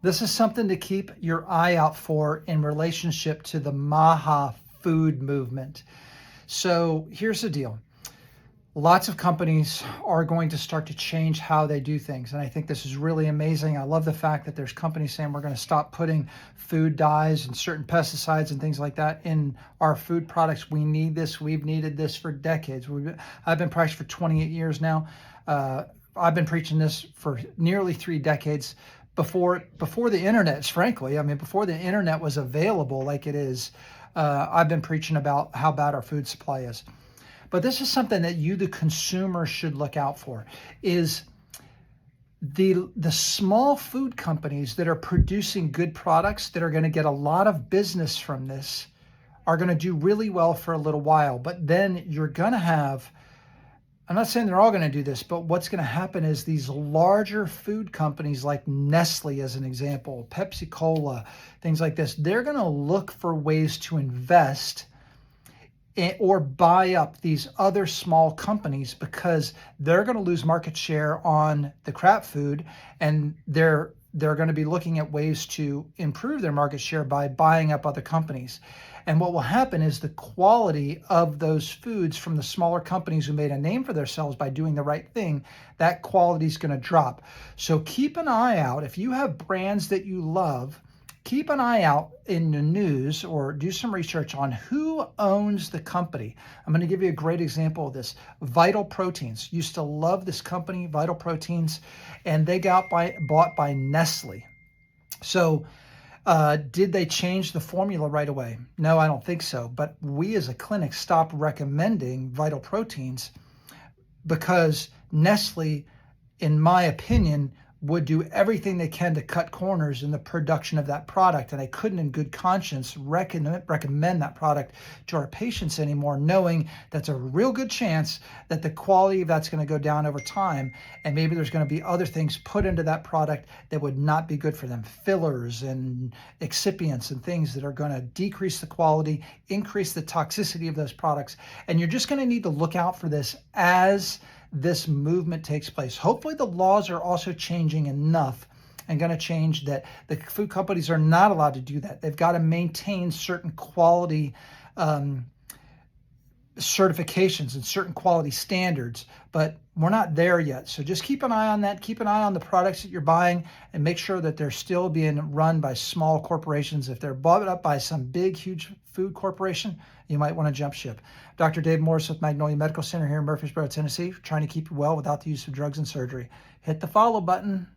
This is something to keep your eye out for in relationship to the Maha food movement. So here's the deal. Lots of companies are going to start to change how they do things. And I think this is really amazing. I love the fact that there's companies saying we're going to stop putting food dyes and certain pesticides and things like that in our food products. We need this. We've needed this for decades. I've been practicing for 28 years now. I've been preaching this for nearly 3 decades before the internet, frankly. I mean, before the internet was available like it is, I've been preaching about how bad our food supply is. But this is something that you, the consumer, should look out for, is the small food companies that are producing good products that are going to get a lot of business from this are going to do really well for a little while. But then you're going to have, I'm not saying they're all going to do this, but what's going to happen is these larger food companies like Nestle, as an example, Pepsi Cola, things like this, they're going to look for ways to invest or buy up these other small companies because they're going to lose market share on the crap food, and they're going to be looking at ways to improve their market share by buying up other companies. And what will happen is the quality of those foods from the smaller companies who made a name for themselves by doing the right thing, that quality is going to drop. So keep an eye out. If you have brands that you love, keep an eye out in the news or do some research on who owns the company. I'm going to give you a great example of this. Vital Proteins. Used to love this company, Vital Proteins, and they got bought by Nestle. So did they change the formula right away? No, I don't think so. But we as a clinic stopped recommending Vital Proteins because Nestle, in my opinion, would do everything they can to cut corners in the production of that product. And I couldn't in good conscience recommend that product to our patients anymore, knowing that's a real good chance that the quality of that's going to go down over time. And maybe there's going to be other things put into that product that would not be good for them. Fillers and excipients and things that are going to decrease the quality, increase the toxicity of those products. And you're just going to need to look out for this as this movement takes place. Hopefully the laws are also changing enough and going to change that the food companies are not allowed to do that. They've got to maintain certain quality certifications and certain quality standards, but we're not there yet. So just keep an eye on that. Keep an eye on the products that you're buying and make sure that they're still being run by small corporations. If they're bought up by some big, huge food corporation, you might want to jump ship. Dr. Dave Morris with Magnolia Medical Center here in Murfreesboro, Tennessee, trying to keep you well without the use of drugs and surgery. Hit the follow button.